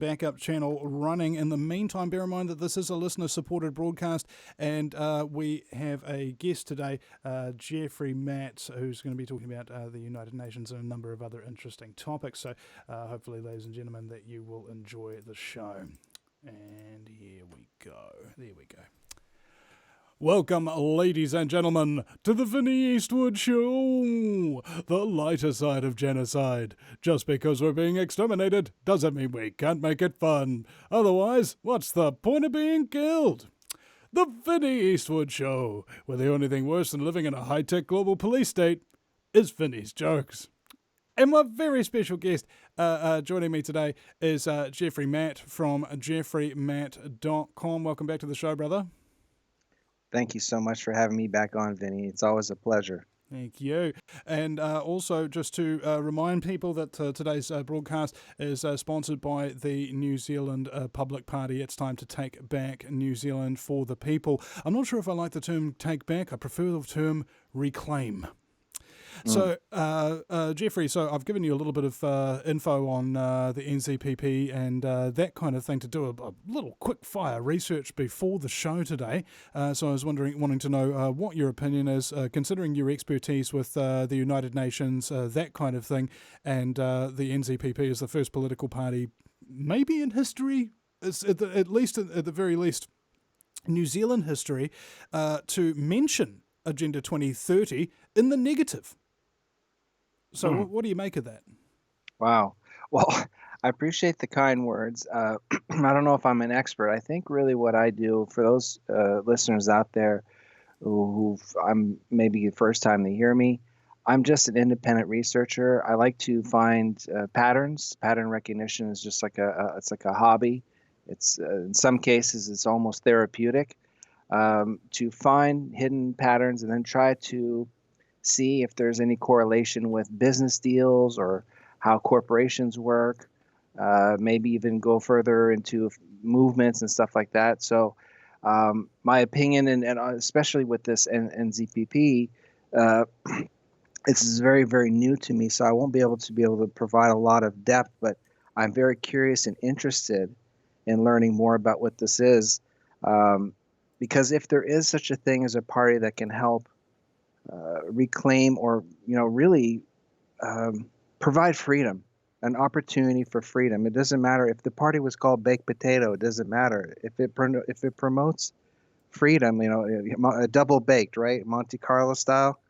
backup channel running. In the meantime, bear in mind that this is a listener-supported broadcast, and we have a guest today, Jeffrey Matt, who's going to be talking about the United Nations and a number of other interesting topics. So hopefully, ladies and gentlemen, that you will enjoy the show. And here we go. There we go. Welcome, ladies and gentlemen, to the Vinny Eastwood Show, the lighter side of genocide. Just because we're being exterminated doesn't mean we can't make it fun. Otherwise, what's the point of being killed? The Vinny Eastwood Show, where the only thing worse than living in a high-tech global police state is Vinny's jokes. And my very special guest joining me today is Jeffrey Matt from jeffreymatt.com. Welcome back to the show, brother. Thank you so much for having me back on, Vinny. It's always a pleasure. Thank you. And also just to remind people that today's broadcast is sponsored by the New Zealand Public Party. It's time to take back New Zealand for the people. I'm not sure if I like the term take back. I prefer the term reclaim. So, Jeffrey, so I've given you a little bit of info on the NZPP and that kind of thing to do a little quick fire research before the show today. So I was wanting to know what your opinion is, considering your expertise with the United Nations, that kind of thing, and the NZPP is the first political party, maybe in history, at the very least, New Zealand history, to mention Agenda 2030 in the negative. So what do you make of that? Wow. Well, I appreciate the kind words. I don't know if I'm an expert. I think really what I do for those listeners out there who I'm maybe the first time they hear me, I'm just an independent researcher. I like to find patterns. Pattern recognition is just like it's like a hobby. It's in some cases it's almost therapeutic to find hidden patterns and then try to see if there's any correlation with business deals or how corporations work, maybe even go further into movements and stuff like that. So my opinion, and especially with this NZPP, this is very, very new to me, so I won't be able to provide a lot of depth, but I'm very curious and interested in learning more about what this is, because if there is such a thing as a party that can help reclaim or really provide freedom, an opportunity for freedom. It doesn't matter if the party was called Baked Potato. It doesn't matter if it promotes freedom. A double baked, right, Monte Carlo style.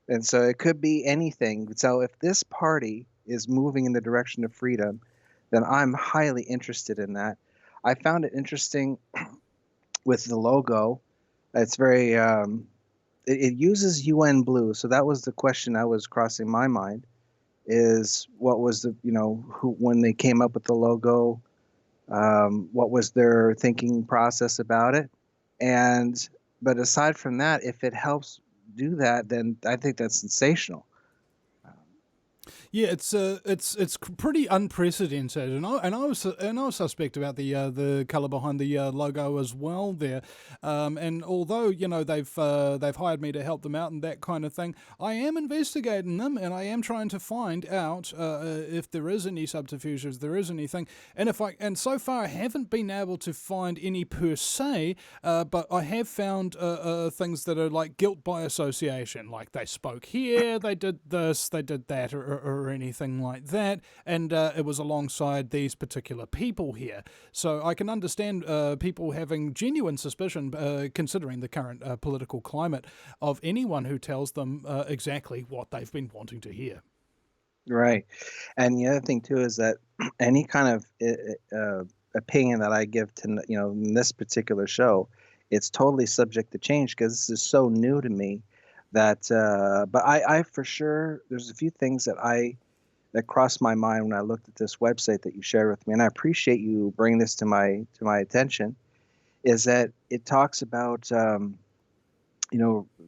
And so it could be anything. So if this party is moving in the direction of freedom, then I'm highly interested in that. I found it interesting with the logo. It's very it uses UN blue, so that was the question that was crossing my mind: is what was the when they came up with the logo, what was their thinking process about it, but aside from that, if it helps do that, then I think that's sensational. Yeah, it's pretty unprecedented, and I was suspect about the colour behind the logo as well there. And although they've hired me to help them out and that kind of thing, I am investigating them and I am trying to find out if there is any subterfuge, if there is anything, and so far I haven't been able to find any per se, but I have found things that are like guilt by association, like they spoke here, they did this, they did that, or anything like that, and it was alongside these particular people here. So I can understand people having genuine suspicion, considering the current political climate, of anyone who tells them exactly what they've been wanting to hear. Right. And the other thing too is that any kind of opinion that I give to in this particular show, it's totally subject to change because this is so new to me that but I for sure there's a few things that crossed my mind when I looked at this website that you shared with me, and I appreciate you bringing this to my attention, is that it talks about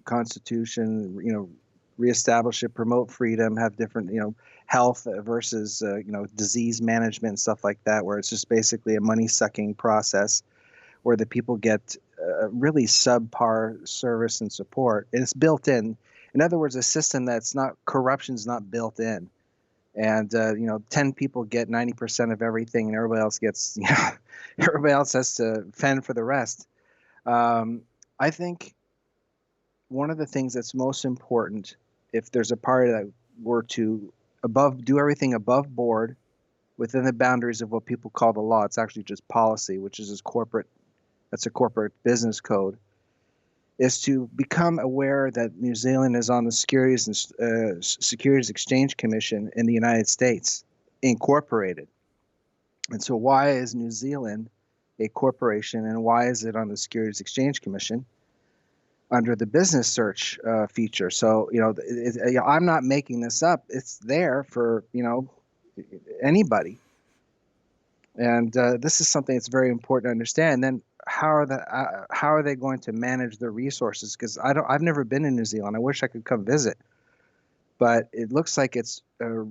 constitution, reestablish it, promote freedom, have different health versus disease management and stuff like that, where it's just basically a money sucking process where the people get really subpar service and support, and it's built in. In other words, a system that's not corruption's not built in. and 10 people get 90% of everything, and everybody else gets, everybody else has to fend for the rest. I think one of the things that's most important, if there's a party that were to do everything above board within the boundaries of what people call the law, it's actually just policy, which is that's a corporate business code, is to become aware that New Zealand is on the Securities Exchange Commission in the United States, incorporated. And so why is New Zealand a corporation, and why is it on the Securities Exchange Commission under the business search feature? So, I'm not making this up. It's there for, anybody. And this is something that's very important to understand. And then how are they going to manage their resources? Because I've never been in New Zealand. I wish I could come visit, but it looks like it's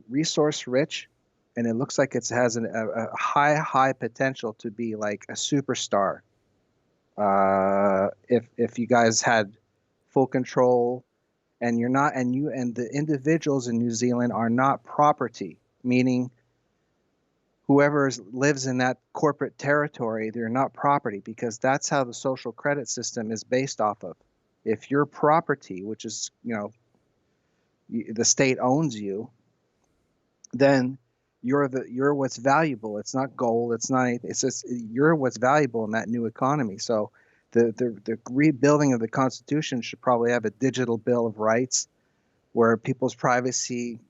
resource rich, and it looks like it has a high potential to be like a superstar. If you guys had full control, and the individuals in New Zealand are not property, meaning whoever lives in that corporate territory, they're not property, because that's how the social credit system is based off of. If you're property, which is, the state owns you, then you're what's valuable. It's not gold. It's not anything. It's just you're what's valuable in that new economy. So the rebuilding of the Constitution should probably have a digital Bill of Rights where people's privacy,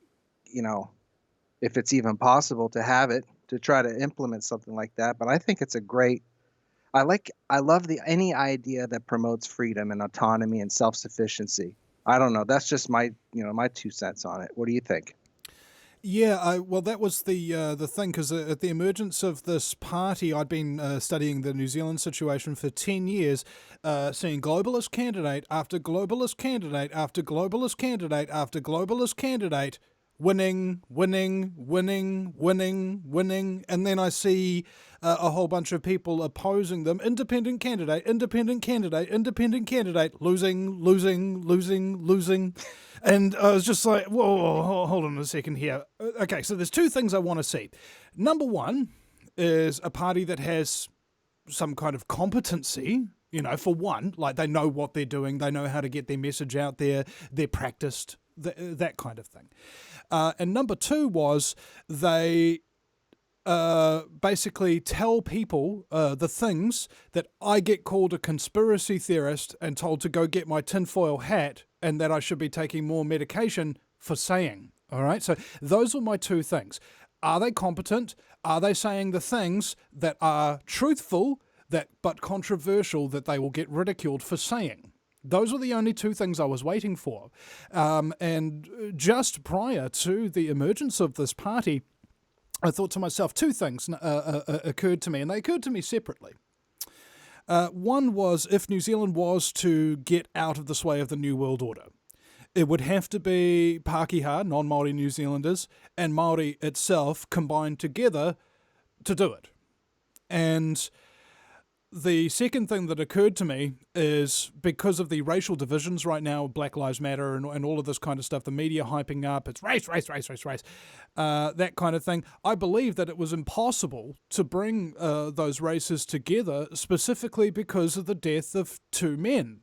if it's even possible to have it, to try to implement something like that. But I think it's I love any idea that promotes freedom and autonomy and self-sufficiency. I don't know. That's just my 2 cents on it. What do you think? Yeah, well, that was the thing, because at the emergence of this party, I'd been studying the New Zealand situation for 10 years, seeing globalist candidate after globalist candidate after globalist candidate after globalist candidate winning, and then I see a whole bunch of people opposing them. Independent candidate, losing. And I was just like, whoa, hold on a second here. Okay, so there's 2 things I want to see. Number one is a party that has some kind of competency, for one, like they know what they're doing, they know how to get their message out there, they're practiced, that kind of thing. And number 2 was they basically tell people the things that I get called a conspiracy theorist and told to go get my tinfoil hat and that I should be taking more medication for saying. All right, so those were my 2 things. Are they competent? Are they saying the things that are truthful but controversial that they will get ridiculed for saying? Those were the only 2 things I was waiting for. And just prior to the emergence of this party, I thought to myself, 2 things occurred to me, and they occurred to me separately. One was, if New Zealand was to get out of the sway of the New World Order, it would have to be Pākehā, non-Māori New Zealanders, and Māori itself combined together to do it. And the second thing that occurred to me is, because of the racial divisions right now, Black Lives Matter and all of this kind of stuff, the media hyping up, it's race, that kind of thing. I believe that it was impossible to bring those races together, specifically because of the death of 2 men.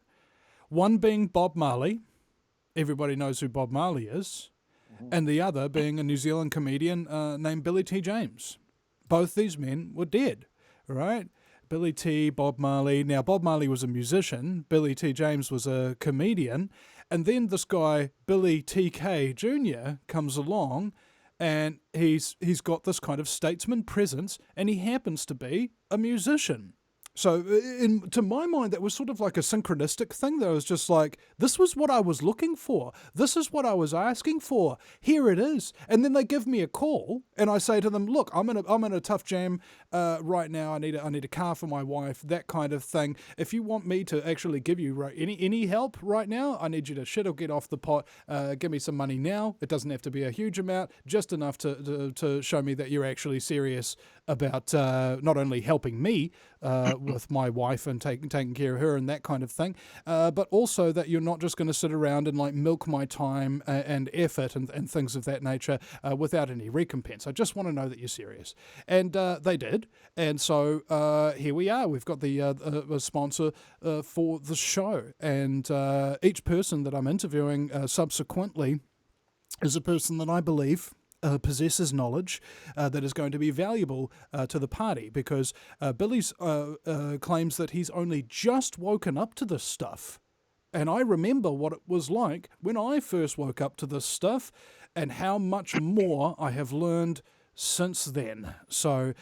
One being Bob Marley. Everybody knows who Bob Marley is. Mm-hmm. And the other being a New Zealand comedian named Billy T. James. Both these men were dead, right? Billy T, Bob Marley. Now, Bob Marley was a musician. Billy T. James was a comedian. And then this guy, Billy T.K. Jr., comes along, and he's got this kind of statesman presence, and he happens to be a musician. So to my mind, that was sort of like a synchronistic thing that was just like, this was what I was looking for. This is what I was asking for. Here it is. And then they give me a call, and I say to them, look, I'm in a tough jam right now. I need a car for my wife, that kind of thing. If you want me to actually give you any help right now, I need you to shit or get off the pot. Give me some money now. It doesn't have to be a huge amount, just enough to show me that you're actually serious about not only helping me with my wife and taking care of her and that kind of thing, but also that you're not just going to sit around and like milk my time and effort and things of that nature without any recompense. I just want to know that you're serious. And they did. And so here we are. We've got the sponsor for the show. And each person that I'm interviewing subsequently is a person that I believe possesses knowledge that is going to be valuable to the party, because Billy's claims that he's only just woken up to this stuff. And I remember what it was like when I first woke up to this stuff and how much more I have learned since then. So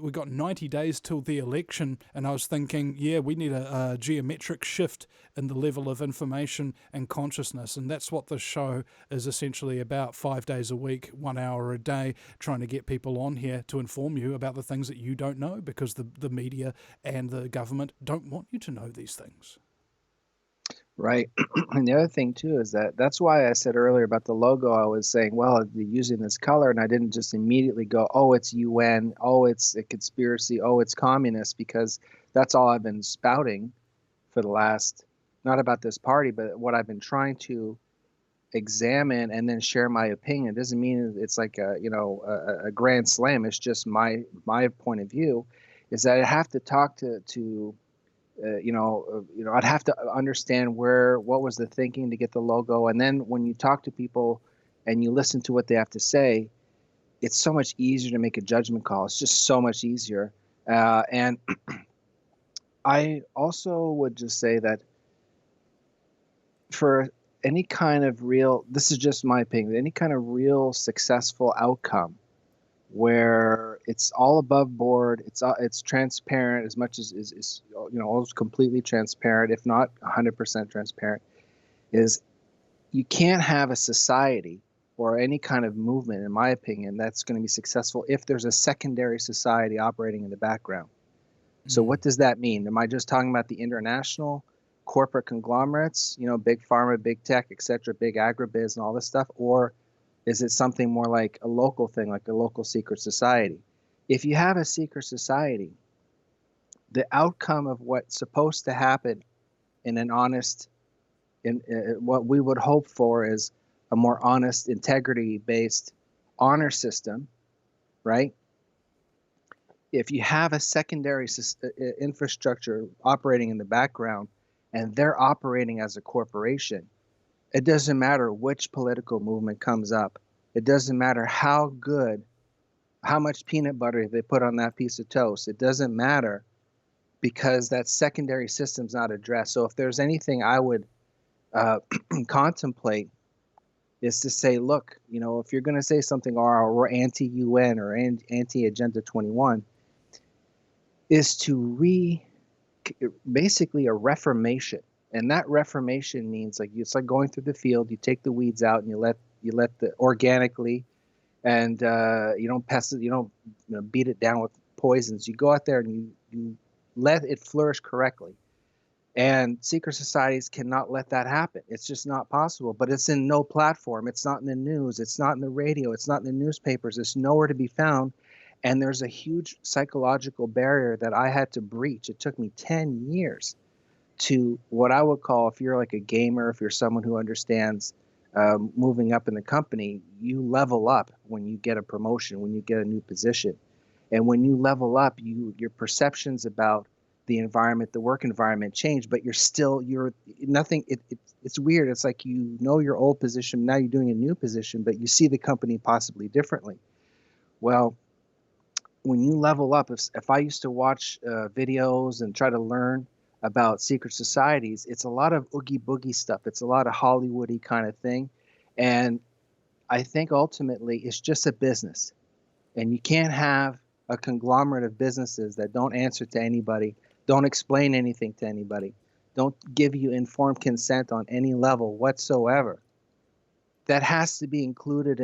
we got 90 days till the election, and I was thinking, yeah, we need a geometric shift in the level of information and consciousness, and that's what this show is essentially about. 5 days a week, 1 hour a day, trying to get people on here to inform you about the things that you don't know, because the media and the government don't want you to know these things. Right. And the other thing too is that's why I said earlier about the logo. I was saying, well, they're using this color, and I didn't just immediately go, oh, it's UN, oh, it's a conspiracy, oh, it's communist, because that's all I've been spouting for the last, not about this party, but what I've been trying to examine and then share my opinion. It doesn't mean it's like a grand slam. It's just my point of view, is that I have to talk to I'd have to understand what was the thinking to get the logo. And then when you talk to people and you listen to what they have to say, it's so much easier to make a judgment call. It's just so much easier. And I also would just say that for any kind of real, this is just my opinion, any kind of real successful outcome where it's all above board, it's transparent as much as is almost completely transparent, if not 100% transparent, is you can't have a society or any kind of movement, in my opinion, that's going to be successful if there's a secondary society operating in the background. So what does that mean? Am I just talking about the international corporate conglomerates, big pharma, big tech, et cetera, big agribiz and all this stuff, or is it something more like a local thing, like a local secret society? If you have a secret society, the outcome of what's supposed to happen in an honest, what we would hope for is a more honest, integrity-based honor system, right? If you have a secondary infrastructure operating in the background and they're operating as a corporation, it doesn't matter which political movement comes up. It doesn't matter how much peanut butter they put on that piece of toast. It doesn't matter, because that secondary system's not addressed. So if there's anything I would contemplate, is to say, look, if you're going to say something, or we're anti-UN or anti-Agenda 21, is to basically a reformation. And that reformation means it's like going through the field. You take the weeds out and you let the organically, and you don't pest it, you don't beat it down with poisons. You go out there and you let it flourish correctly. And secret societies cannot let that happen. It's just not possible. But it's in no platform. It's not in the news. It's not in the radio. It's not in the newspapers. It's nowhere to be found. And there's a huge psychological barrier that I had to breach. It took me 10 years to what I would call, if you're like a gamer, if you're someone who understands moving up in the company, you level up when you get a promotion, when you get a new position. And when you level up, your perceptions about the environment, the work environment change, but you're nothing. It's weird. It's like, your old position, now you're doing a new position, but you see the company possibly differently. Well, when you level up, if I used to watch videos and try to learn about secret societies, it's a lot of oogie boogie stuff. It's a lot of Hollywoody kind of thing. And I think ultimately it's just a business. And you can't have a conglomerate of businesses that don't answer to anybody, don't explain anything to anybody, don't give you informed consent on any level whatsoever. That has to be included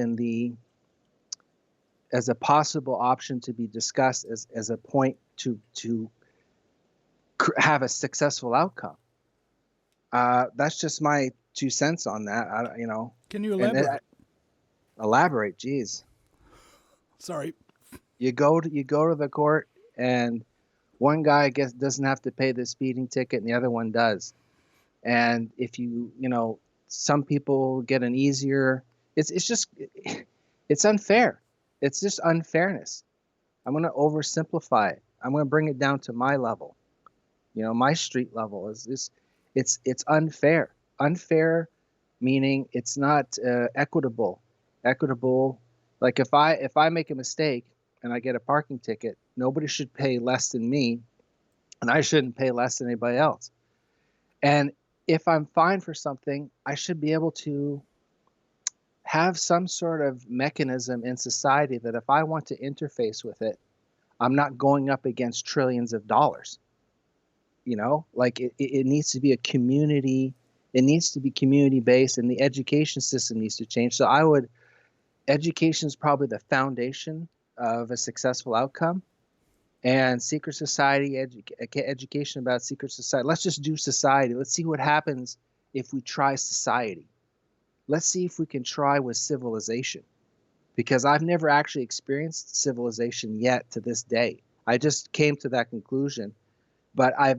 as a possible option to be discussed as a point to have a successful outcome. That's just my 2 cents on that. Can you elaborate? Elaborate, geez. Sorry. You go to the court, and One guy doesn't have to pay the speeding ticket, and the other one does. And if some people get an easier. It's just it's unfair. It's just unfairness. I'm going to oversimplify it. I'm going to bring it down to my level. My street level is this. It's unfair. Unfair meaning it's not equitable. Equitable, like if I make a mistake and I get a parking ticket, nobody should pay less than me, and I shouldn't pay less than anybody else. And if I'm fined for something, I should be able to have some sort of mechanism in society that if I want to interface with it, I'm not going up against trillions of dollars. Like it needs to be a community. It needs to be community based, and the education system needs to change. So education is probably the foundation of a successful outcome. And secret society, education about secret society. Let's just do society. Let's see what happens if we try society. Let's see if we can try with civilization. Because I've never actually experienced civilization yet to this day. I just came to that conclusion, but I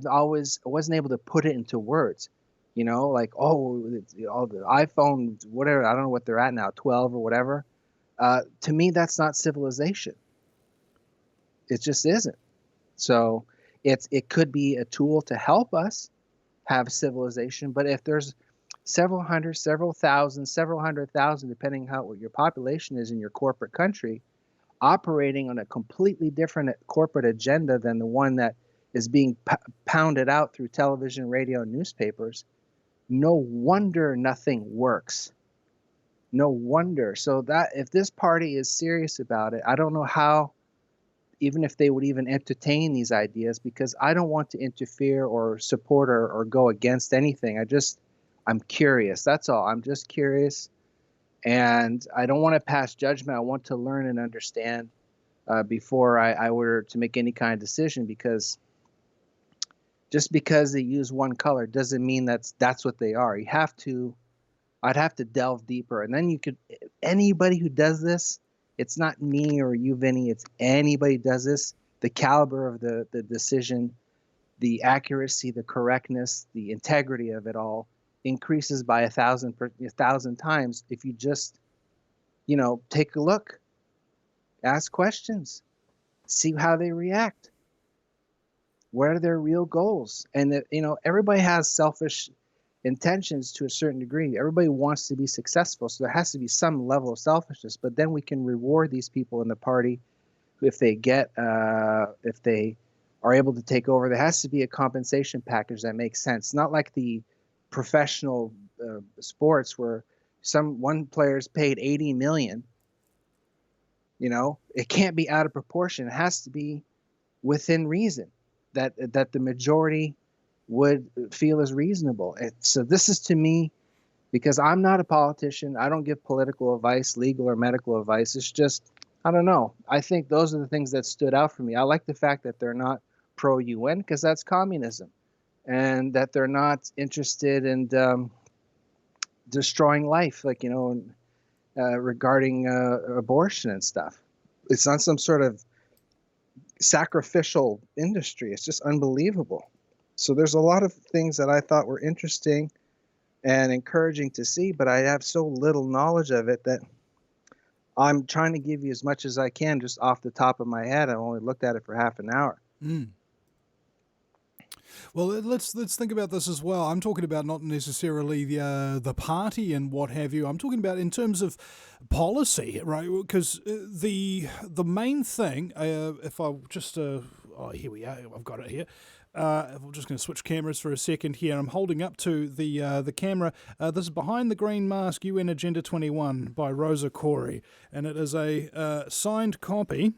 wasn't able to put it into words. Like, all the iPhone, whatever, I don't know what they're at now, 12 or whatever. To me, that's not civilization. It just isn't. So it could be a tool to help us have civilization, but if there's several hundred, several thousand, several 100,000, depending how what your population is in your corporate country, operating on a completely different corporate agenda than the one that is being pounded out through television, radio, and newspapers, no wonder nothing works. No wonder. So that if this party is serious about it, I don't know how, even if they would even entertain these ideas, because I don't want to interfere or support or go against anything. I'm curious. That's all. I'm just curious. And I don't want to pass judgment. I want to learn and understand before I were to make any kind of decision, because just because they use one color doesn't mean that's what they are. I'd have to delve deeper. And then anybody who does this, it's not me or you, Vinny, it's anybody who does this, the caliber of the decision, the accuracy, the correctness, the integrity of it all increases by 1,000 times if you just, take a look, ask questions, see how they react. What are their real goals? And everybody has selfish intentions to a certain degree. Everybody wants to be successful, so there has to be some level of selfishness. But then we can reward these people in the party if they are able to take over. There has to be a compensation package that makes sense, not like the professional sports where one player's paid 80 million. It can't be out of proportion. It has to be within reason, that the majority would feel is reasonable. And so this is, to me, because I'm not a politician, I don't give political advice, legal or medical advice. It's just, I don't know. I think those are the things that stood out for me. I like the fact that they're not pro-UN, because that's communism, and that they're not interested in destroying life, like, regarding abortion and stuff. It's not some sort of sacrificial industry. It's just unbelievable. So there's a lot of things that I thought were interesting and encouraging to see, but I have so little knowledge of it that I'm trying to give you as much as I can just off the top of my head. I only looked at it for half an hour. Mm. Well, let's think about this as well. I'm talking about not necessarily the party and what have you. I'm talking about in terms of policy, right? Because the main thing, if I just here we are, I've got it here. I'm just going to switch cameras for a second here. I'm holding up to the camera. This is Behind the Green Mask, UN Agenda 21 by Rosa Corey, and it is a signed copy.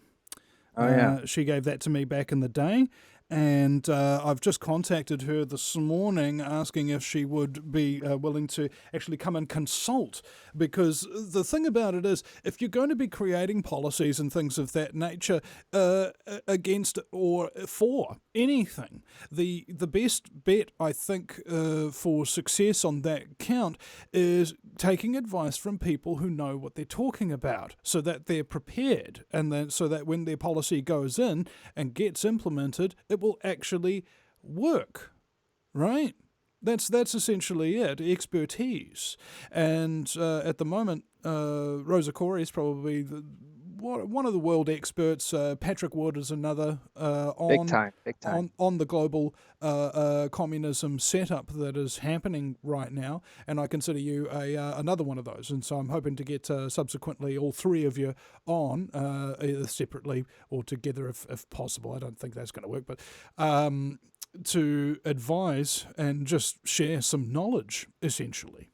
Oh, yeah. She gave that to me back in the day. And I've just contacted her this morning asking if she would be willing to actually come and consult, because the thing about it is, if you're going to be creating policies and things of that nature against or for anything, the best bet, I think, for success on that count is taking advice from people who know what they're talking about, so that they're prepared, and then so that when their policy goes in and gets implemented, it that will actually work, right? That's essentially it, expertise. And at the moment, Rosa Corey is probably one of the world experts. Patrick Wood is another Big time, big time. on the global communism setup that is happening right now. And I consider you another one of those. And so I'm hoping to get subsequently all three of you on, either separately or together if possible. I don't think that's going to work, but to advise and just share some knowledge, essentially.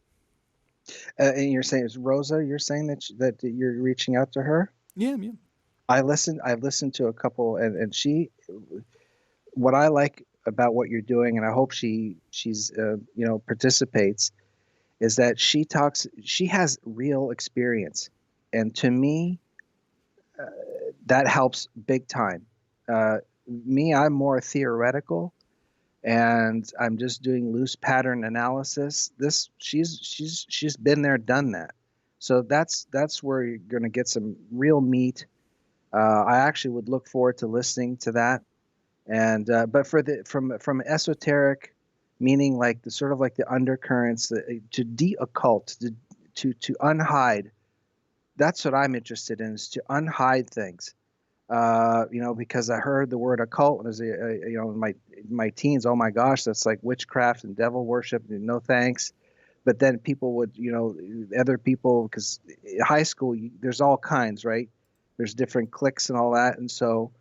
And you're saying it's Rosa. You're saying that you're reaching out to her. Yeah, yeah. I've listened to a couple, and she. What I like about what you're doing, and I hope she's participates, is that she has real experience, and to me, that helps big time. Me, I'm more theoretical, and I'm just doing loose pattern analysis. She's been there, done that. So that's where you're going to get some real meat. I actually would look forward to listening to that. And but from esoteric, meaning like the sort of like the undercurrents, to de-occult, to unhide. That's what I'm interested in, is to unhide things. Because I heard the word occult as in my teens. Oh my gosh, that's like witchcraft and devil worship. No thanks. But then people would, other people, because high school, there's all kinds, right? There's different cliques and all that, and so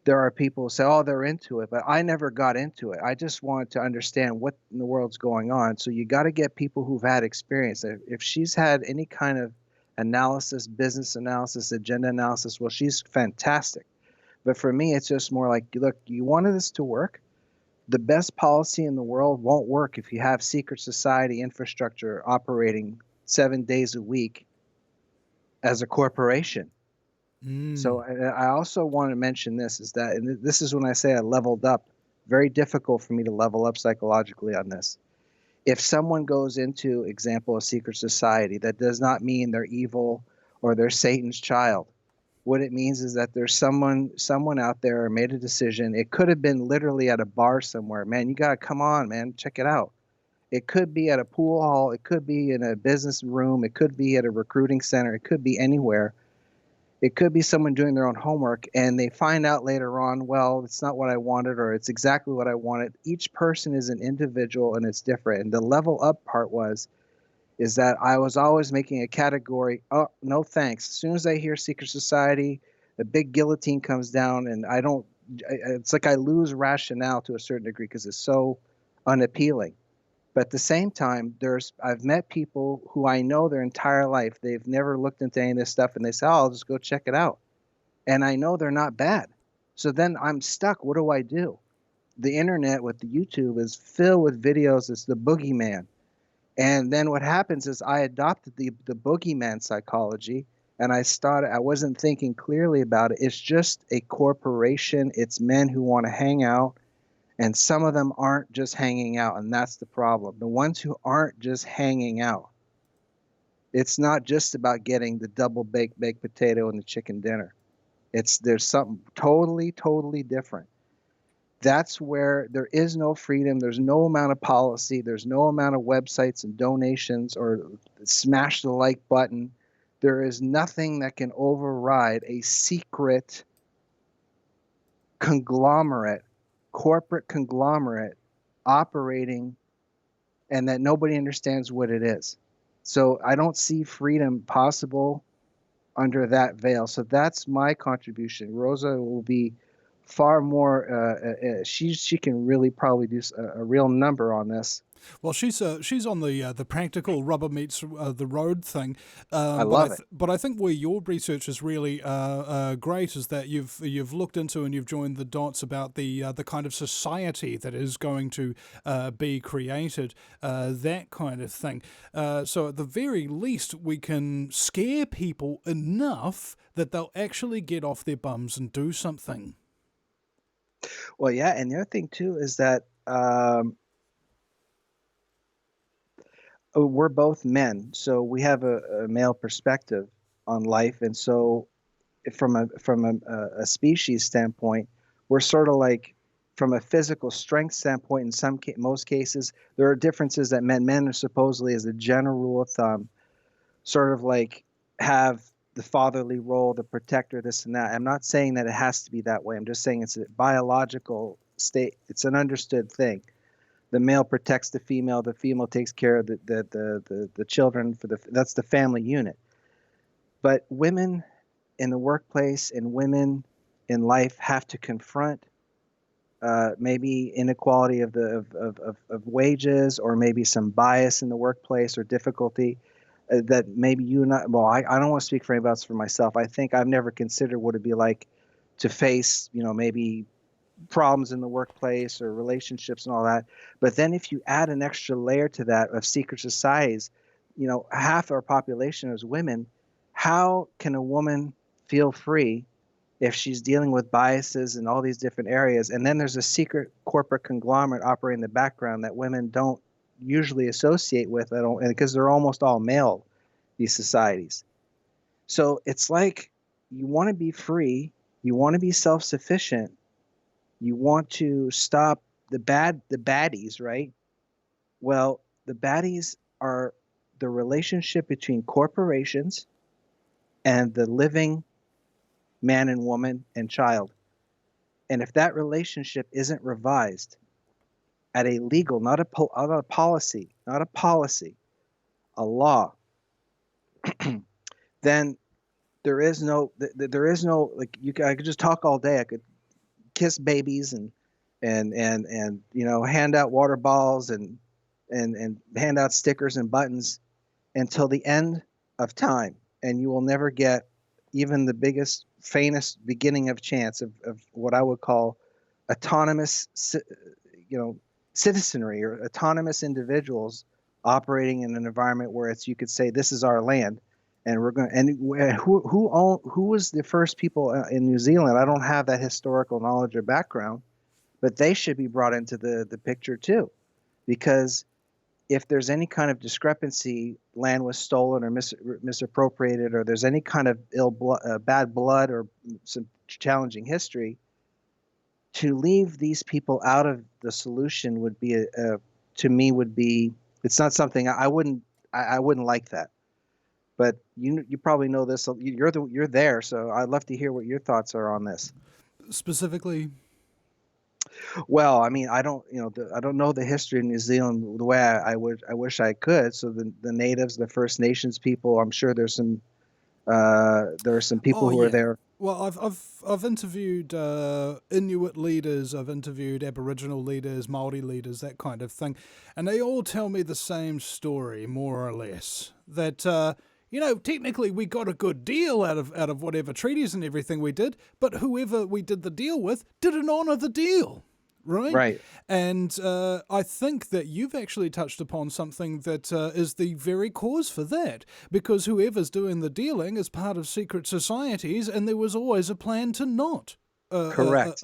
there are people who say, oh, they're into it, but I never got into it. I just wanted to understand what in the world's going on. So you got to get people who've had experience. If she's had any kind of analysis, business analysis, agenda analysis, well, she's fantastic. But for me, it's just more like, look, you wanted this to work. The best policy in the world won't work if you have secret society infrastructure operating 7 days a week as a corporation. So I also want to mention this, is that, and this is when I say I leveled up, very difficult for me to level up psychologically on this. If someone goes into, example, a secret society, that does not mean they're evil or they're Satan's child. What it means is that there's someone out there made a decision. It could have been literally at a bar somewhere. Man, you got to come on, man, check it out. It could be at a pool hall. It could be in a business room. It could be at a recruiting center. It could be anywhere. It could be someone doing their own homework, and they find out later on, well, it's not what I wanted, or it's exactly what I wanted. Each person is an individual, and it's different. And the level up part is that I was always making a category, oh, no thanks. As soon as I hear secret society, the big guillotine comes down, and it's like I lose rationale to a certain degree because it's so unappealing. But at the same time, I've met people who I know their entire life, they've never looked into any of this stuff, and they say, oh, I'll just go check it out. And I know they're not bad. So then I'm stuck. What do I do? The internet with the YouTube is filled with videos. It's the boogeyman. And then what happens is I adopted the boogeyman psychology, and I wasn't thinking clearly about it. It's just a corporation. It's men who want to hang out. And some of them aren't just hanging out, and that's the problem. The ones who aren't just hanging out, it's not just about getting the double baked potato and the chicken dinner. There's something totally, totally different. That's where there is no freedom. There's no amount of policy. There's no amount of websites and donations or smash the like button. There is nothing that can override a secret corporate conglomerate operating, and that nobody understands what it is. So I don't see freedom possible under that veil. So that's my contribution. Rosa will be far more. She can really probably do a real number on this. Well, she's on the practical rubber meets the road thing. I love it. But I think where your research is really great is that you've looked into and you've joined the dots about the kind of society that is going to be created, that kind of thing. So at the very least, we can scare people enough that they'll actually get off their bums and do something. Well, yeah, and the other thing too is that we're both men, so we have a male perspective on life, and so from a species standpoint, we're sort of like from a physical strength standpoint, in most cases, there are differences that men are supposedly, as a general rule of thumb, sort of like have the fatherly role, the protector, this and that. I'm not saying that it has to be that way. I'm just saying it's a biological state. It's an understood thing. The male protects the female takes care of the children that's the family unit. But women in the workplace and women in life have to confront maybe inequality of wages, or maybe some bias in the workplace or difficulty that maybe you not. Well, I don't want to speak for anybody else, for myself. I think I've never considered what it'd be like to face, maybe problems in the workplace or relationships and all that. But then if you add an extra layer to that of secret societies, half our population is women. How can a woman feel free if she's dealing with biases in all these different areas? And then there's a secret corporate conglomerate operating in the background that women don't usually associate with. I don't, and because they're almost all male, these societies. So it's like you want to be free, you want to be self-sufficient, you want to stop the baddies, right? Well, the baddies are the relationship between corporations and the living man and woman and child. And if that relationship isn't revised at a legal, not a policy, a law, then there is no like I could just talk all day. I could kiss babies and hand out water balls and hand out stickers and buttons until the end of time, and you will never get even the biggest, faintest beginning of chance of what I would call autonomous, citizenry, or autonomous individuals operating in an environment where you could say this is our land, and we're going. And who was the first people in New Zealand? I don't have that historical knowledge or background, but they should be brought into the picture too, because if there's any kind of discrepancy, land was stolen or misappropriated, or there's any kind of bad blood or some challenging history, to leave these people out of the solution would be to me would be, it's not something I wouldn't like that. But you probably know this. You're there, so I'd love to hear what your thoughts are on this. Specifically, Well, I mean, I don't know the history of New Zealand the way I wish I could. So the natives, the First Nations people, I'm sure there are some people oh who are yeah. there. Well, I've interviewed Inuit leaders, I've interviewed Aboriginal leaders, Maori leaders, that kind of thing, and they all tell me the same story, more or less. That technically we got a good deal out of whatever treaties and everything we did, but whoever we did the deal with didn't honour the deal. Right? Right. And I think that you've actually touched upon something that is the very cause for that, because whoever's doing the dealing is part of secret societies, and there was always a plan to not Correct.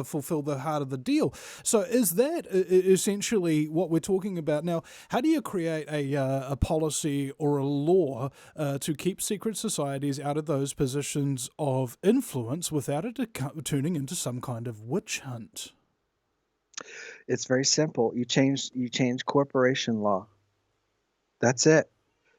fulfill the heart of the deal. So is that essentially what we're talking about now? How do you create a policy or a law to keep secret societies out of those positions of influence without it turning into some kind of witch hunt? It's very simple. You change corporation law. That's it.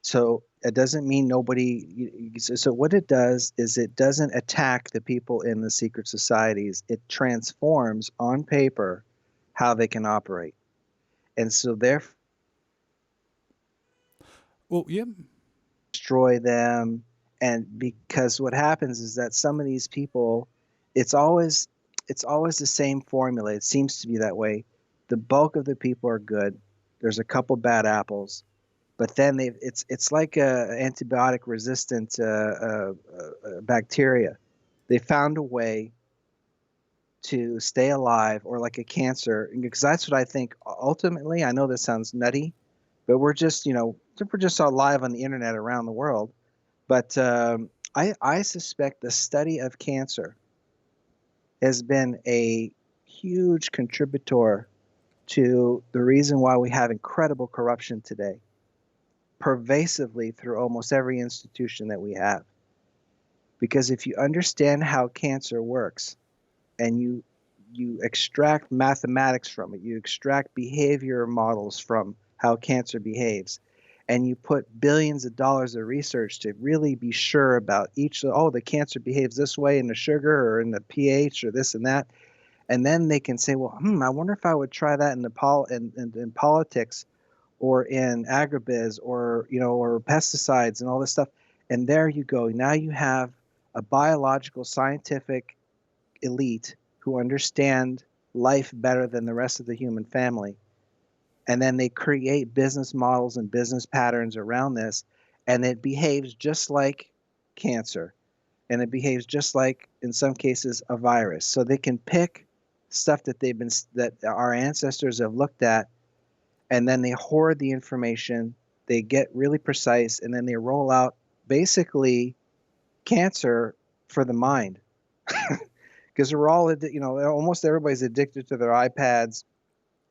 So it doesn't mean nobody. So what it does is it doesn't attack the people in the secret societies. It transforms on paper how they can operate, and so therefore Well, yeah. destroy them. And because what happens is that some of these people, it's always it's always the same formula. It seems to be that way. The bulk of the people are good. There's a couple bad apples, but then it's like a antibiotic resistant bacteria. They found a way to stay alive, or like a cancer, because that's what I think ultimately. I know this sounds nutty, but we're just alive on the internet around the world. But I suspect the study of cancer has been a huge contributor to the reason why we have incredible corruption today, pervasively through almost every institution that we have. Because if you understand how cancer works, and you extract mathematics from it, you extract behavior models from how cancer behaves, and you put billions of dollars of research to really be sure about each, oh, the cancer behaves this way in the sugar or in the pH or this and that. And then they can say, well, I wonder if I would try that in in politics or in agribiz or, or pesticides and all this stuff. And there you go. Now you have a biological scientific elite who understand life better than the rest of the human family. And then they create business models and business patterns around this. And it behaves just like cancer. And it behaves just like, in some cases, a virus. So they can pick stuff that our ancestors have looked at, and then they hoard the information. They get really precise, and then they roll out basically cancer for the mind. Because we're all, almost everybody's addicted to their iPads,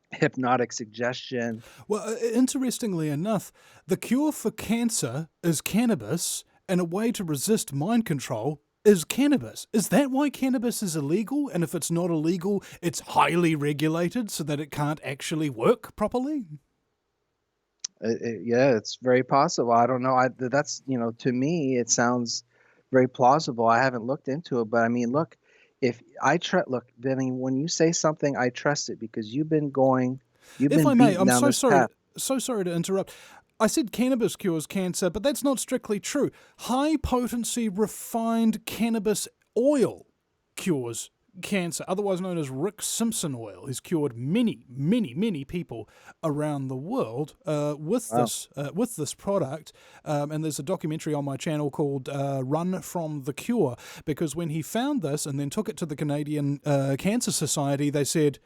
hypnotic suggestion. Well, interestingly enough, the cure for cancer is cannabis, and a way to resist mind control is cannabis. Is that why cannabis is illegal? And if it's not illegal, it's highly regulated so that it can't actually work properly? Yeah, it's very possible. I don't know. That's, to me, it sounds very plausible. I haven't looked into it, but I mean, look, look, Vinny, when you say something, I trust it because you've been If I may, beaten I'm down this path. so sorry to interrupt. I said cannabis cures cancer, but that's not strictly true. High potency refined cannabis oil cures cancer, otherwise known as Rick Simpson oil. He's cured many, many, many people around the world with Wow. this product. And there's a documentary on my channel called "Run from the Cure," because when he found this and then took it to the Canadian Cancer Society, they said,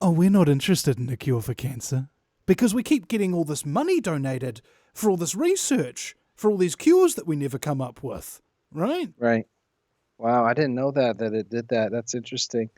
"Oh, we're not interested in a cure for cancer because we keep getting all this money donated for all this research, for all these cures that we never come up with." Right? Right. Wow, I didn't know that it did that. That's interesting.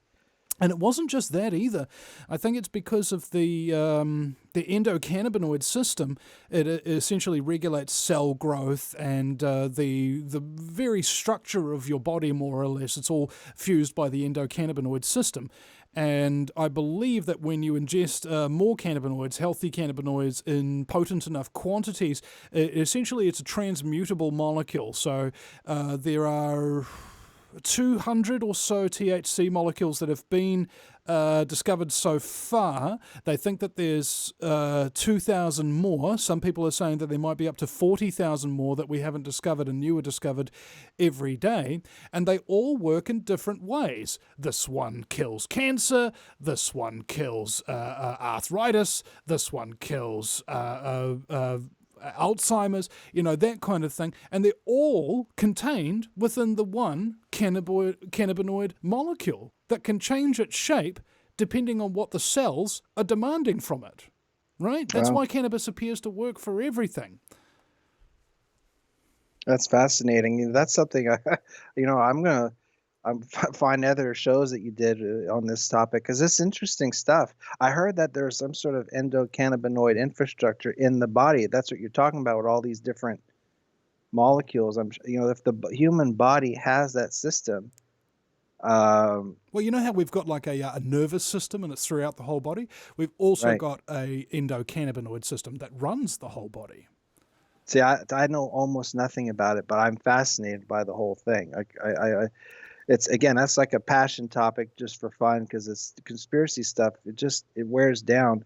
And it wasn't just that either. I think it's because of the endocannabinoid system. It essentially regulates cell growth and the very structure of your body, more or less. It's all fused by the endocannabinoid system. And I believe that when you ingest more cannabinoids, healthy cannabinoids, in potent enough quantities, essentially it's a transmutable molecule. So there are 200 or so THC molecules that have been discovered so far. They think that there's 2,000 more. Some people are saying that there might be up to 40,000 more that we haven't discovered, and new are discovered every day. And they all work in different ways. This one kills cancer. This one kills arthritis. This one kills Alzheimer's, that kind of thing. And they're all contained within the one cannabinoid molecule that can change its shape depending on what the cells are demanding from it. Right? That's Wow. why cannabis appears to work for everything. That's fascinating. That's something I'm gonna find other shows that you did on this topic because it's interesting stuff. I heard that there's some sort of endocannabinoid infrastructure in the body. That's what you're talking about with all these different molecules. If the human body has that system. Well, you know how we've got like a nervous system and it's throughout the whole body? We've also Right. got a endocannabinoid system that runs the whole body. See, I know almost nothing about it, but I'm fascinated by the whole thing. It's again, that's like a passion topic just for fun because it's conspiracy stuff. It wears down.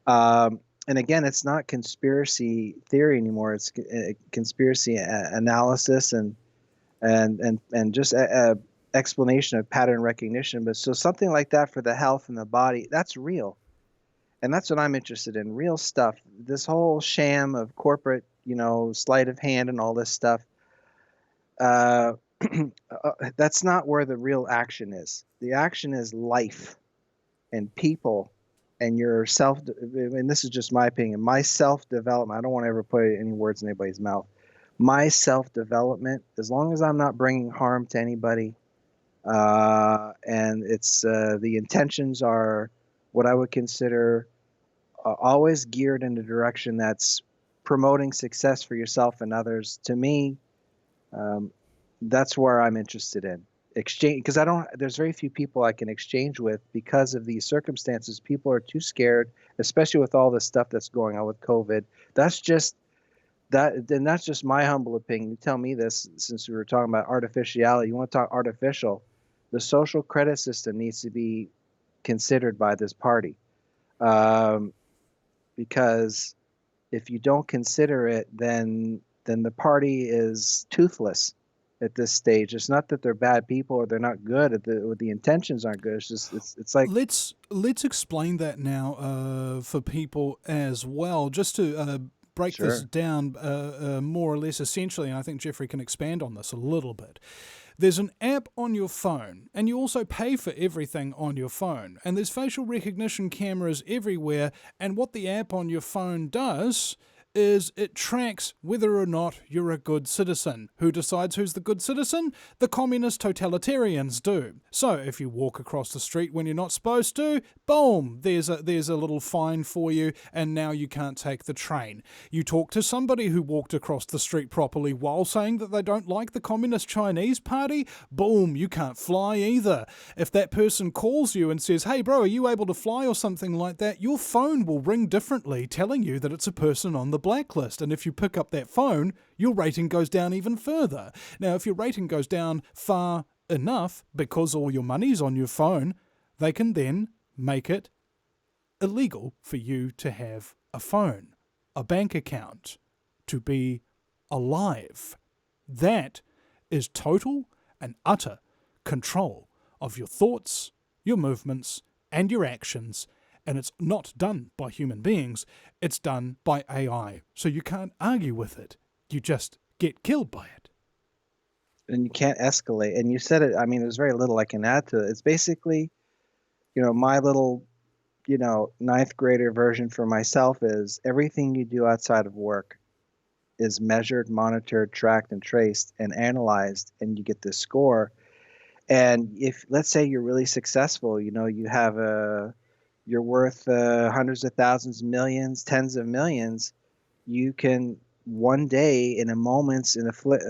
And again, it's not conspiracy theory anymore. It's conspiracy analysis and just a explanation of pattern recognition. But so something like that for the health and the body, that's real. And that's what I'm interested in, real stuff. This whole sham of corporate, sleight of hand and all this stuff, that's not where the real action is. The action is life and people and your self. And this is just my opinion, my self-development. I don't want to ever put any words in anybody's mouth. My self-development, as long as I'm not bringing harm to anybody, and it's the intentions are what I would consider always geared in the direction that's promoting success for yourself and others. To me, that's where I'm interested in. exchange, because there's very few people I can exchange with because of these circumstances. People are too scared, especially with all this stuff that's going on with COVID. That's just that's just my humble opinion. You tell me this, since we were talking about artificiality. You want to talk artificial? The social credit system needs to be considered by this party, um, because if you don't consider it, then the party is toothless at this stage. It's not that they're bad people or they're not good, or the intentions aren't good. It's just it's like Let's explain that now for people as well, just to break this sure. down more or less essentially, and I think Jeffrey can expand on this a little bit. There's an app on your phone, and you also pay for everything on your phone. And there's facial recognition cameras everywhere, and what the app on your phone does is it tracks whether or not you're a good citizen. Who decides who's the good citizen? The communist totalitarians do. So if you walk across the street when you're not supposed to, boom, there's a little fine for you, and now you can't take the train. You talk to somebody who walked across the street properly while saying that they don't like the Communist Chinese Party, boom, you can't fly either. If that person calls you and says, hey bro, are you able to fly, or something like that, your phone will ring differently, telling you that it's a person on the blacklist. And if you pick up that phone, your rating goes down even further. Now, if your rating goes down far enough because all your money's on your phone, they can then make it illegal for you to have a phone, a bank account, to be alive. That is total and utter control of your thoughts, your movements, and your actions. And it's not done by human beings, it's done by AI. So you can't argue with it. You just get killed by it. And you can't escalate. And you said it. I mean, there's very little I can add to it. It's basically, my little, ninth grader version for myself is everything you do outside of work is measured, monitored, tracked, and traced and analyzed, and you get this score. And if, let's say, you're really successful, you have you're worth hundreds of thousands, millions, tens of millions, you can one day, in a moment's, in a flick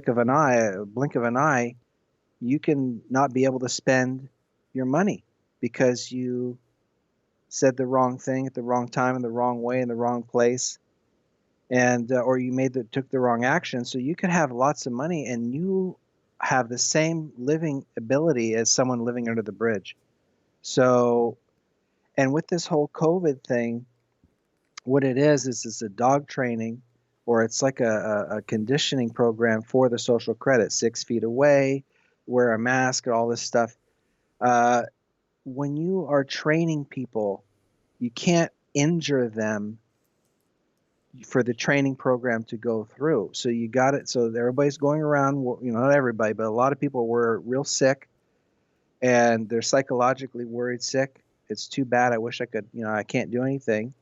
of an eye, a blink of an eye, you can not be able to spend your money because you said the wrong thing at the wrong time, in the wrong way, in the wrong place, and or you took the wrong action. So you could have lots of money and you have the same living ability as someone living under the bridge. So, and with this whole COVID thing, what it is it's a dog training, or it's like a conditioning program for the social credit. 6 feet away, wear a mask, and all this stuff. Uh, when you are training people, you can't injure them for the training program to go through. So you got it. So everybody's going around, not everybody, but a lot of people were real sick, and they're psychologically worried sick. It's too bad. I wish I could, I can't do anything.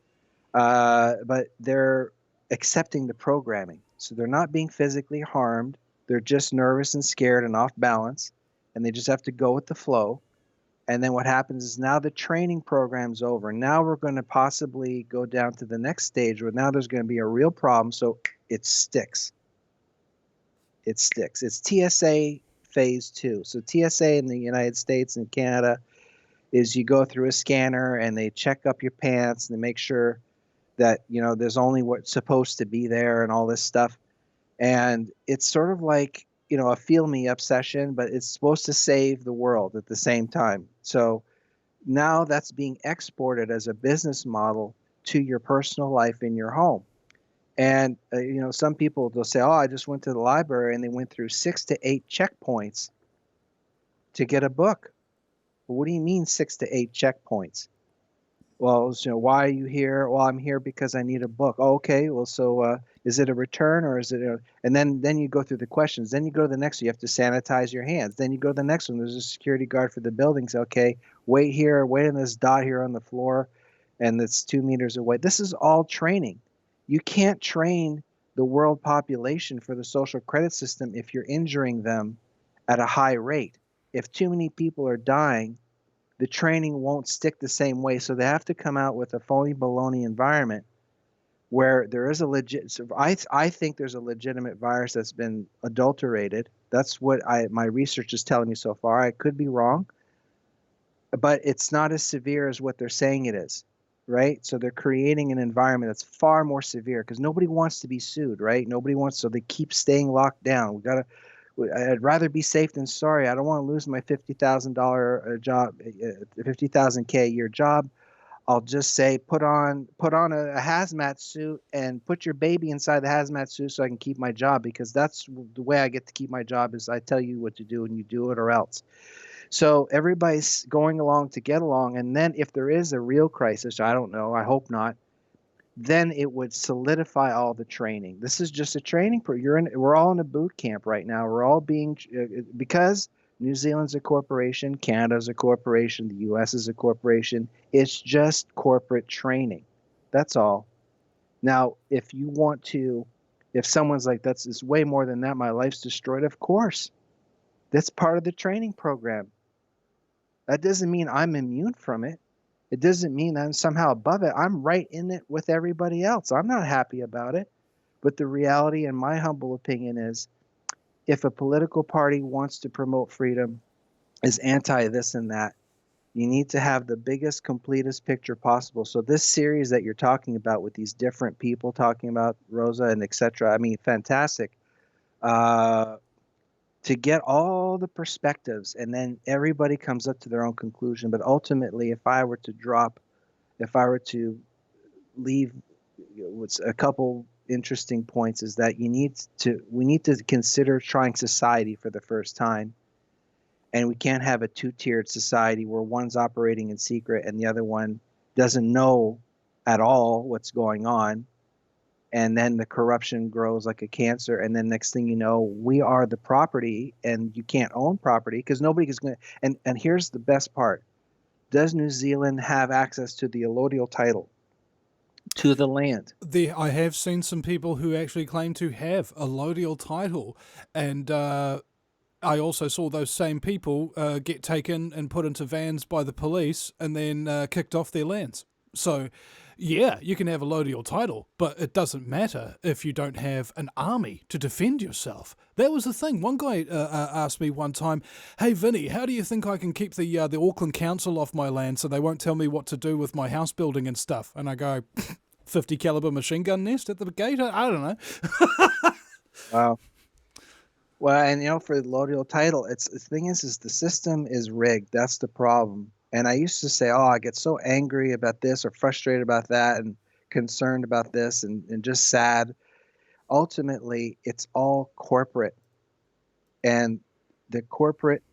But they're accepting the programming. So they're not being physically harmed. They're just nervous and scared and off balance, and they just have to go with the flow. And then what happens is, now the training program's over. Now we're going to possibly go down to the next stage where now there's going to be a real problem. So it sticks. It sticks. It's TSA phase 2. So TSA in the United States and Canada is you go through a scanner and they check up your pants and they make sure that, there's only what's supposed to be there and all this stuff. And it's sort of like, a feel me obsession, but it's supposed to save the world at the same time. So now that's being exported as a business model to your personal life in your home. And, some people, they'll say, oh, I just went to the library and they went through 6 to 8 checkpoints to get a book. Well, what do you mean 6 to 8 checkpoints? Well, why are you here? Well, I'm here because I need a book. Oh, okay. Well, so is it a return, or is it? And then you go through the questions. Then you go to the next one. You have to sanitize your hands. Then you go to the next one. There's a security guard for the buildings. Okay, wait here. Wait on this dot here on the floor, and it's 2 meters away. This is all training. You can't train the world population for the social credit system if you're injuring them at a high rate. If too many people are dying, the training won't stick the same way. So they have to come out with a phony baloney environment where there is a legit. So I think there's a legitimate virus that's been adulterated. That's what my research is telling me so far. I could be wrong, but it's not as severe as what they're saying it is, right? So they're creating an environment that's far more severe because nobody wants to be sued, right? Nobody wants, so they keep staying locked down. We gotta. I'd rather be safe than sorry. I don't want to lose my $50,000 job, 50,000 K a year job. I'll just say put on a hazmat suit and put your baby inside the hazmat suit so I can keep my job, because that's the way I get to keep my job is I tell you what to do and you do it or else. So everybody's going along to get along, and then if there is a real crisis, I don't know, I hope not, then it would solidify all the training. This is just a training we're all in a boot camp right now. We're all being because New Zealand's a corporation, Canada's a corporation, the US is a corporation. It's just corporate training. That's all. Now, if someone's like, that's it's way more than that, my life's destroyed, of course. That's part of the training program. That doesn't mean I'm immune from it. It doesn't mean I'm somehow above it. I'm right in it with everybody else. I'm not happy about it. But the reality, in my humble opinion, is if a political party wants to promote freedom, is anti this and that, you need to have the biggest, completest picture possible. So this series that you're talking about with these different people talking about Rosa and etc., I mean, fantastic. Uh, to get all the perspectives, and then everybody comes up to their own conclusion. But ultimately, if I were to leave what's a couple interesting points, is that we need to consider trying society for the first time, and we can't have a two-tiered society where one's operating in secret and the other one doesn't know at all what's going on, and then the corruption grows like a cancer, and then next thing you know, we are the property and you can't own property because nobody is going to. And here's the best part: does New Zealand have access to the allodial title to the land? I have seen some people who actually claim to have a allodial title, and I also saw those same people get taken and put into vans by the police and then kicked off their lands. So, yeah, you can have a allodial title, but it doesn't matter if you don't have an army to defend yourself. That was the thing. One guy asked me one time, "Hey, Vinny, how do you think I can keep the Auckland Council off my land so they won't tell me what to do with my house building and stuff?" And I go, 50 caliber machine gun nest at the gate? I don't know. Wow. Well, and for the allodial title, it's the thing is the system is rigged. That's the problem. And I used to say, oh, I get so angry about this or frustrated about that and concerned about this and just sad. Ultimately, it's all corporate. And the corporate,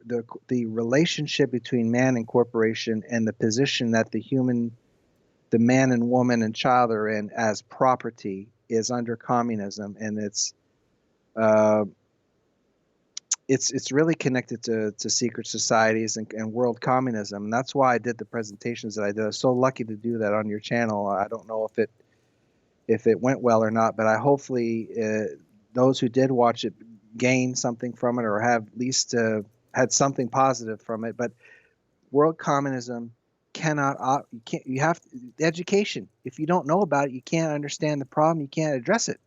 the relationship between man and corporation and the position that the man and woman and child are in as property is under communism. And uh, it's really connected to secret societies and world communism. And that's why I did the presentations that I did. I was so lucky to do that on your channel. I don't know if it went well or not, but I hopefully those who did watch it gained something from it or have at least had something positive from it. But world communism you have education. If you don't know about it, you can't understand the problem, you can't address it.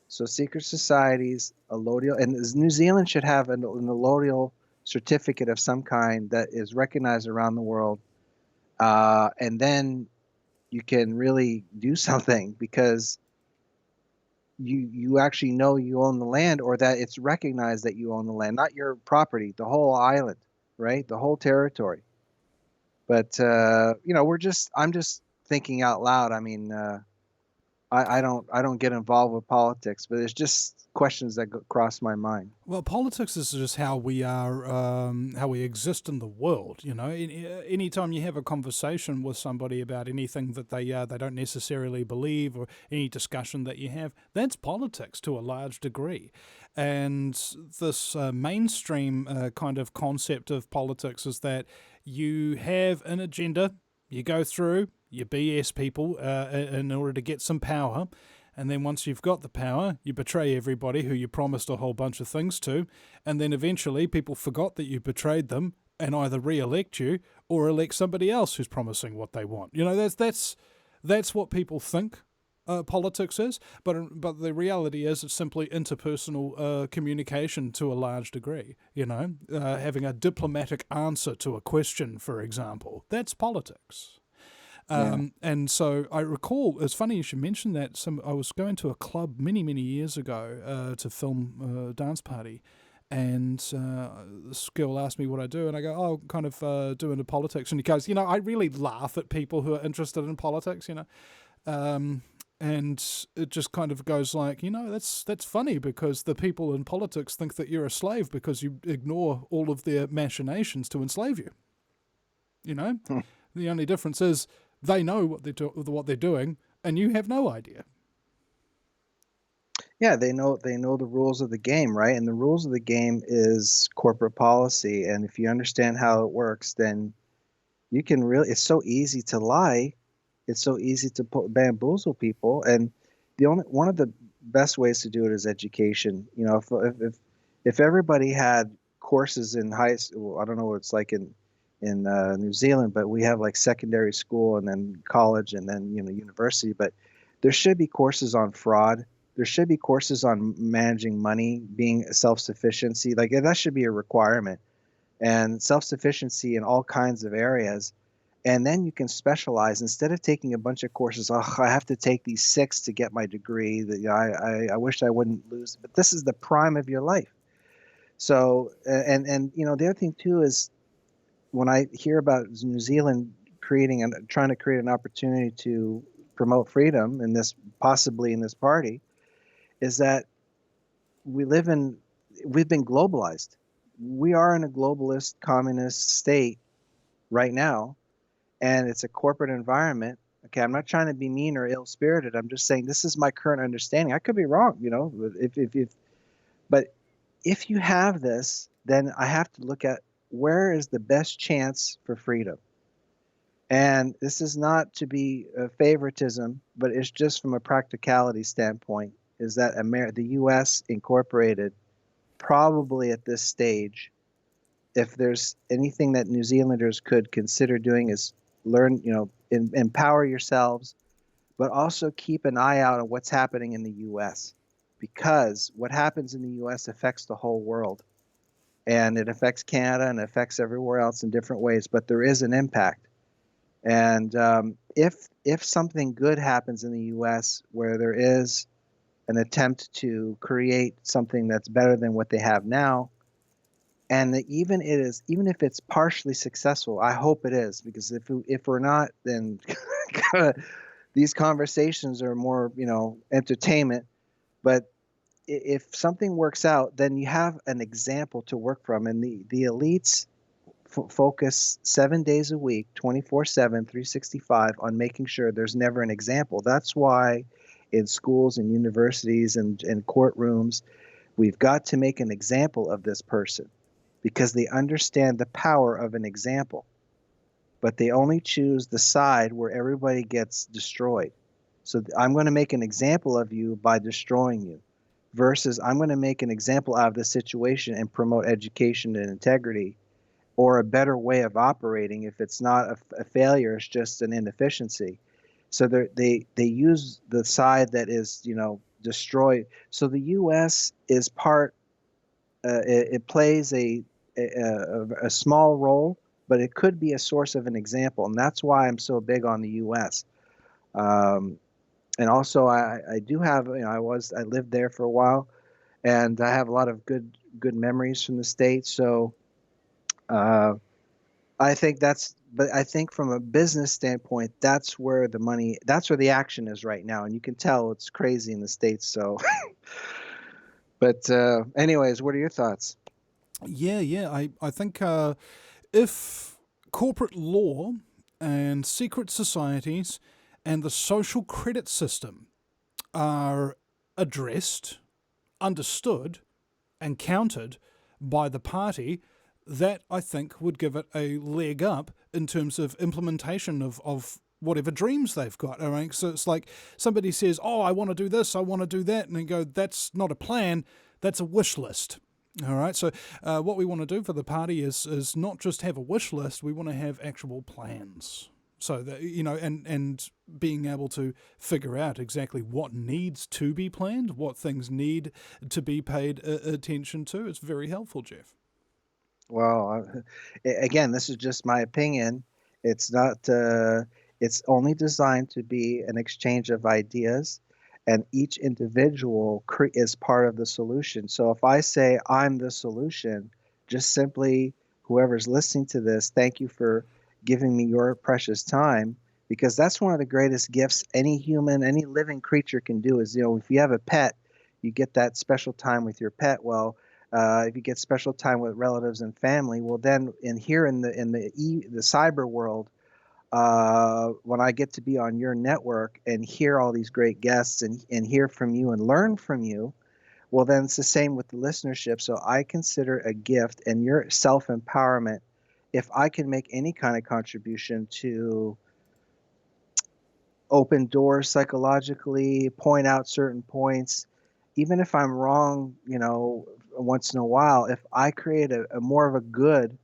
So secret societies, allodial, and New Zealand should have an allodial certificate of some kind that is recognized around the world, and then you can really do something because you actually know you own the land, or that it's recognized that you own the land, not your property, the whole island, right, the whole territory. But I'm just thinking out loud. I mean. I don't get involved with politics, but it's just questions that cross my mind. Well, politics is just how we are, how we exist in the world. Anytime you have a conversation with somebody about anything that they don't necessarily believe, or any discussion that you have, that's politics to a large degree. And this mainstream kind of concept of politics is that you have an agenda, you go through, you BS people in order to get some power, and then once you've got the power, you betray everybody who you promised a whole bunch of things to, and then eventually people forgot that you betrayed them and either re-elect you or elect somebody else who's promising what they want. That's what people think politics is, but the reality is it's simply interpersonal communication to a large degree. Having a diplomatic answer to a question, for example, that's politics. Yeah. And so I recall, it's funny you should mention that. I was going to a club many, many years ago to film a dance party, and this girl asked me what I do, and I go, oh, kind of do into politics. And he goes, I really laugh at people who are interested in politics, and it just kind of goes like, that's funny because the people in politics think that you're a slave because you ignore all of their machinations to enslave you. The only difference is they know what they're doing, and you have no idea. Yeah, they know the rules of the game, right? And the rules of the game is corporate policy. And if you understand how it works, then you can really. It's so easy to lie. It's so easy to bamboozle people. And one of the best ways to do it is education. If everybody had courses in high school, I don't know what it's like in New Zealand, but we have like secondary school and then college and then university. But there should be courses on fraud. There should be courses on managing money, being self-sufficiency. Like that should be a requirement, and self-sufficiency in all kinds of areas. And then you can specialize instead of taking a bunch of courses. Oh, I have to take these 6 to get my degree. I wish I wouldn't lose, but this is the prime of your life. So, and the other thing too is when I hear about New Zealand trying to create an opportunity to promote freedom possibly in this party, is that we've been globalized. We are in a globalist communist state right now, and it's a corporate environment. Okay, I'm not trying to be mean or ill-spirited. I'm just saying this is my current understanding. I could be wrong, but if you have this, then I have to look at where is the best chance for freedom. And this is not to be a favoritism, but it's just from a practicality standpoint, is that the U.S. Incorporated probably at this stage, if there's anything that New Zealanders could consider doing is learn, empower yourselves, but also keep an eye out on what's happening in the U.S. because what happens in the U.S. affects the whole world. And it affects Canada and affects everywhere else in different ways, but there is an impact. And if something good happens in the U.S. where there is an attempt to create something that's better than what they have now, and even if it's partially successful, I hope it is, because if we're not, then these conversations are more entertainment. But if something works out, then you have an example to work from, and the elites focus 7 days a week, 24/7, 365 on making sure there's never an example. That's why in schools and universities and courtrooms, we've got to make an example of this person because they understand the power of an example, but they only choose the side where everybody gets destroyed. So I'm going to make an example of you by destroying you versus I'm going to make an example out of the situation and promote education and integrity, or a better way of operating. If it's not a failure, it's just an inefficiency. So they use the side that is destroyed. So the U.S. is it plays a small role, but it could be a source of an example, and that's why I'm so big on the U.S. And also I do have I lived there for a while, and I have a lot of good memories from the States. So. I think but I think from a business standpoint, that's where the action is right now. And you can tell it's crazy in the States. So, but anyways, what are your thoughts? Yeah. I think if corporate law and secret societies and the social credit system are addressed, understood, and countered by the party, that I think would give it a leg up in terms of implementation of whatever dreams they've got. All right? So it's like somebody says, oh, I want to do this, I want to do that, and they go, that's not a plan, that's a wish list. All right, so what we want to do for the party is not just have a wish list, we want to have actual plans. So that, and being able to figure out exactly what needs to be planned, what things need to be paid attention to, it's very helpful, Jeff. Well, again, this is just my opinion. It's not. It's only designed to be an exchange of ideas, and each individual is part of the solution. So if I say I'm the solution, just simply whoever's listening to this, thank you for giving me your precious time, because that's one of the greatest gifts any human, any living creature can do. Is, if you have a pet, you get that special time with your pet. Well, if you get special time with relatives and family, well, then in the cyber world, when I get to be on your network and hear all these great guests and hear from you and learn from you, well, then it's the same with the listenership. So I consider a gift and your self empowerment. If I can make any kind of contribution to open doors psychologically, point out certain points, even if I'm wrong, once in a while, if I create a more of a good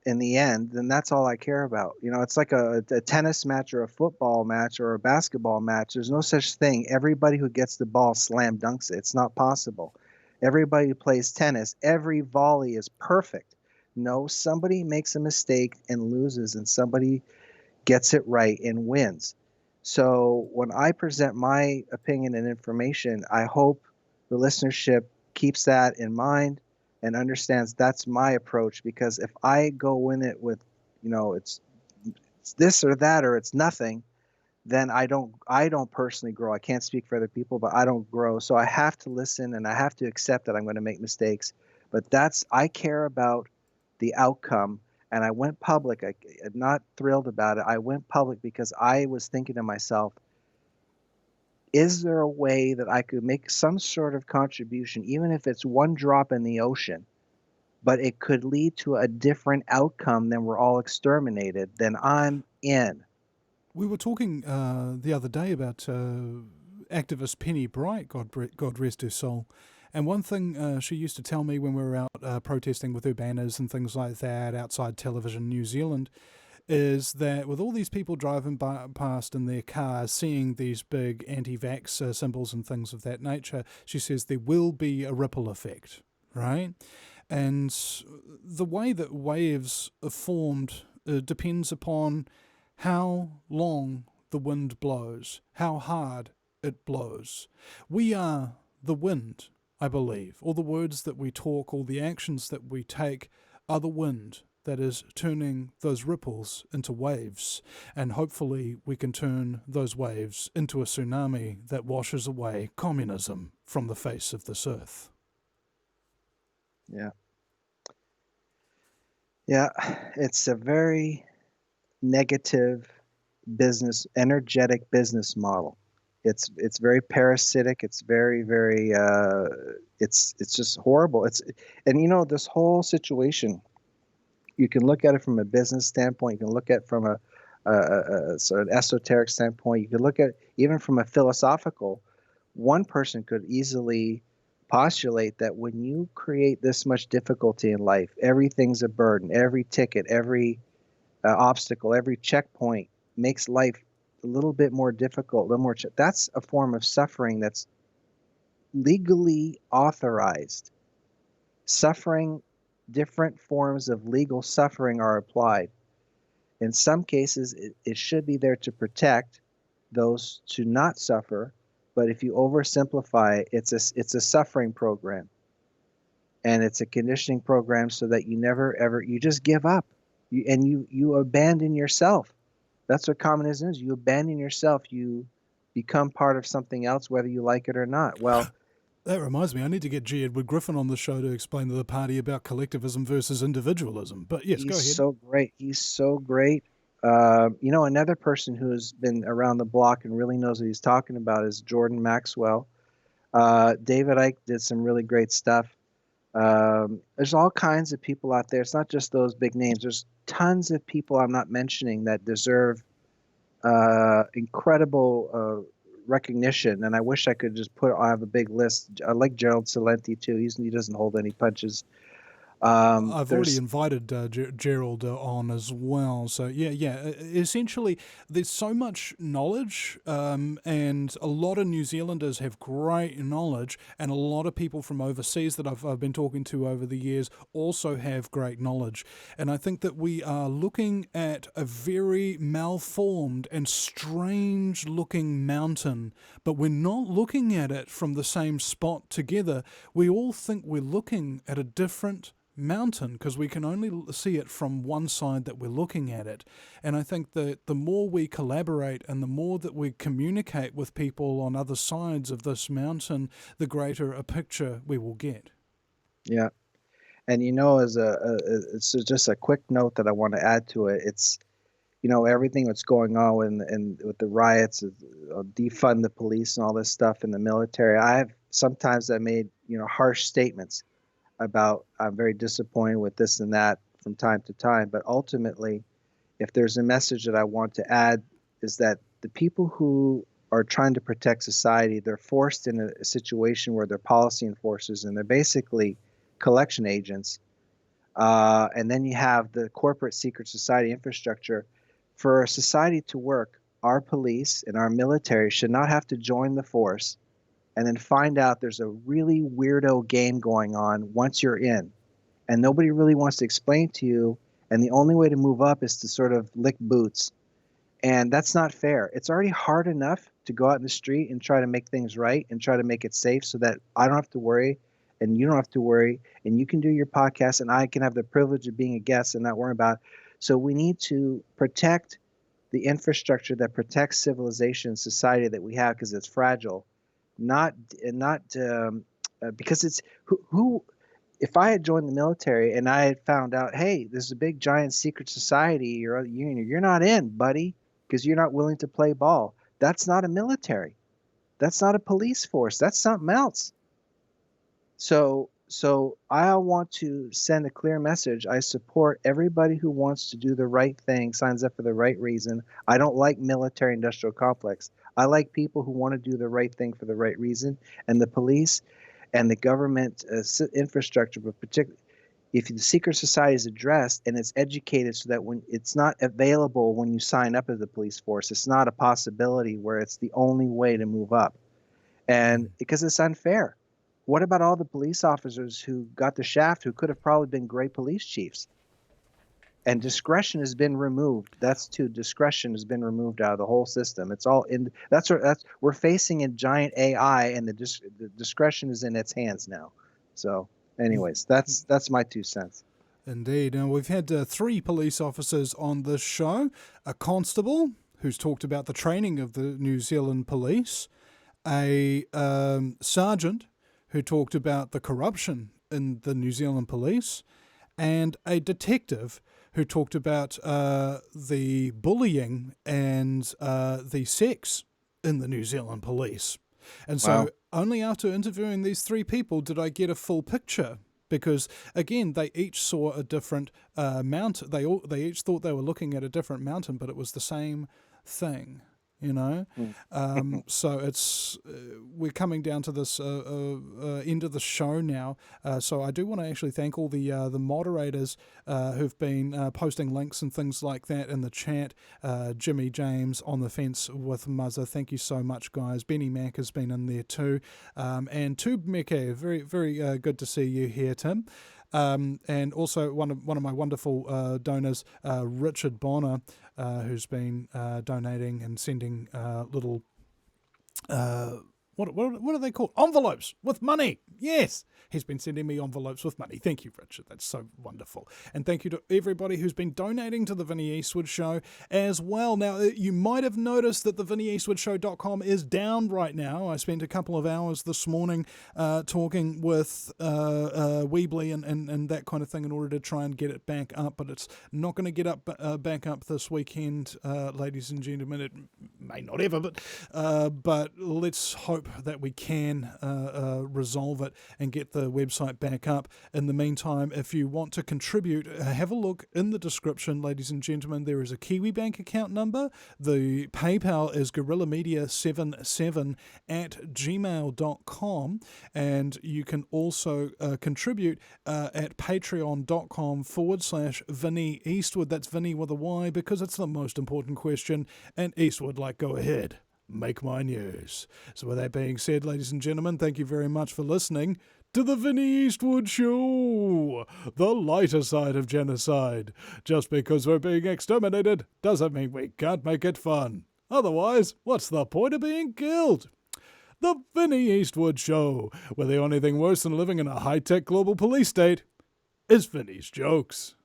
in the end, then that's all I care about. It's like a tennis match or a football match or a basketball match. There's no such thing. Everybody who gets the ball slam dunks it. It's not possible. Everybody who plays tennis, every volley is perfect. No, somebody makes a mistake and loses, and somebody gets it right and wins. So when I present my opinion and information, I hope the listenership keeps that in mind and understands that's my approach. Because if I go in it with, it's this or that or it's nothing, then I don't personally grow. I can't speak for other people, but I don't grow. So I have to listen and I have to accept that I'm going to make mistakes. But I care about the outcome. And I went public. I'm not thrilled about it. I went public because I was thinking to myself, is there a way that I could make some sort of contribution, even if it's one drop in the ocean, but it could lead to a different outcome than we're all exterminated? Then I'm in. We were talking the other day about activist Penny Bright, God rest her soul. And one thing she used to tell me when we were out protesting with her banners and things like that outside Television New Zealand is that with all these people driving past in their cars, seeing these big anti-vax symbols and things of that nature, she says there will be a ripple effect, right? And the way that waves are formed depends upon how long the wind blows, how hard it blows. We are the wind, I believe. All the words that we talk, all the actions that we take are the wind that is turning those ripples into waves. And hopefully we can turn those waves into a tsunami that washes away communism from the face of this earth. Yeah. Yeah. It's a very negative energetic business model. It's very parasitic. It's very, very it's just horrible. And this whole situation, you can look at it from a business standpoint, you can look at it from a sort of esoteric standpoint, you can look at it even from a philosophical. One person could easily postulate that when you create this much difficulty in life, everything's a burden, every ticket, every obstacle, every checkpoint makes life a little bit more difficult, a little more. That's a form of suffering that's legally authorized. Suffering, different forms of legal suffering are applied. In some cases, it should be there to protect those to not suffer. But if you oversimplify it, it's a suffering program, and it's a conditioning program so that you never ever you just give up, you abandon yourself. That's what communism is. You abandon yourself. You become part of something else, whether you like it or not. Well, that reminds me, I need to get G. Edward Griffin on the show to explain to the party about collectivism versus individualism. But yes, go he's ahead. so great. He's so great. Another person who's been around the block and really knows what he's talking about is Jordan Maxwell. David Icke did some really great stuff. There's all kinds of people out there. It's not just those big names. There's tons of people I'm not mentioning that deserve incredible recognition. And I wish I could just I have a big list. I like Gerald Celente too. He doesn't hold any punches. I've already There's invited Gerald on as well. So yeah. Essentially, there's so much knowledge, and a lot of New Zealanders have great knowledge, and a lot of people from overseas that I've been talking to over the years also have great knowledge. And I think that we are looking at a very malformed and strange-looking mountain, but we're not looking at it from the same spot together. We all think we're looking at a different mountain because we can only see it from one side that we're looking at it. And I think that the more we collaborate and the more that we communicate with people on other sides of this mountain, the greater a picture we will get. yeah, and it's just a quick note that I want to add to it. It's everything that's going on and with the riots, defund the police and all this stuff in the military. I made harsh statements about I'm very disappointed with this and that from time to time. But ultimately, if there's a message that I want to add, is that the people who are trying to protect society, they're forced in a situation where they're policy enforcers and they're basically collection agents. And then you have the corporate secret society infrastructure. For a society to work, our police and our military should not have to join the force and then find out there's a really weirdo game going on once you're in. And nobody really wants to explain to you. And the only way to move up is to sort of lick boots. And that's not fair. It's already hard enough to go out in the street and try to make things right and try to make it safe so that I don't have to worry and you don't have to worry and you can do your podcast and I can have the privilege of being a guest and not worry about it. So we need to protect the infrastructure that protects civilization and society that we have because it's fragile, not because it's who if I had joined the military and I had found out, hey, there's a big giant secret society you're not in, buddy, because you're not willing to play ball. That's not a military. That's not a police force. That's something else. So I want to send a clear message. I support everybody who wants to do the right thing, signs up for the right reason. I don't like military industrial complex. I like people who want to do the right thing for the right reason. And the police and the government infrastructure, but particularly if the secret society is addressed and it's educated so that when it's not available when you sign up as the police force, it's not a possibility where it's the only way to move up. And because it's unfair. What about all the police officers who got the shaft who could have probably been great police chiefs? And discretion has been removed. Discretion has been removed out of the whole system. It's all in. We're facing a giant AI, and the discretion is in its hands now. So, anyways, that's my 2 cents. Indeed. Now, we've had 3 police officers on this show, a constable who's talked about the training of the New Zealand police, a sergeant who talked about the corruption in the New Zealand police, and a detective who talked about the bullying and the sex in the New Zealand police. And so Wow. only after interviewing these 3 people did I get a full picture. Because again, they each saw a different mountain. They each thought they were looking at a different mountain, but it was the same thing. So it's we're coming down to this end of the show now. So I do want to actually thank all the moderators who've been posting links and things like that in the chat. Jimmy James on the fence with Muzza. Thank you so much, guys. Benny Mac has been in there too, and Tube Meke. Very very good to see you here, Tim. And also one of my wonderful donors, Richard Bonner, who's been donating and sending little what are they called? Envelopes with money. Yes, he's been sending me envelopes with money. Thank you, Richard. That's so wonderful. And thank you to everybody who's been donating to the Vinny Eastwood Show as well. Now, you might have noticed that the VinnyEastwoodShow.com is down right now. I spent a couple of hours this morning talking with Weebly and that kind of thing in order to try and get it back up, but it's not going to get back up this weekend, ladies and gentlemen. It may not ever, but let's hope that we can resolve it and get the website back up. In the meantime, if you want to contribute, have a look in the description, ladies and gentlemen. There is a Kiwi Bank account number. The PayPal is guerrillamedia77@gmail.com, and you can also contribute at patreon.com/Vinny Eastwood. That's Vinny with a Y, because it's the most important question, and Eastwood, like, go ahead, make my news. So with that being said, ladies and gentlemen, thank you very much for listening to the Vinny Eastwood Show, the lighter side of genocide. Just because we're being exterminated doesn't mean we can't make it fun. Otherwise, what's the point of being killed? The Vinny Eastwood Show, where the only thing worse than living in a high-tech global police state is Vinny's jokes.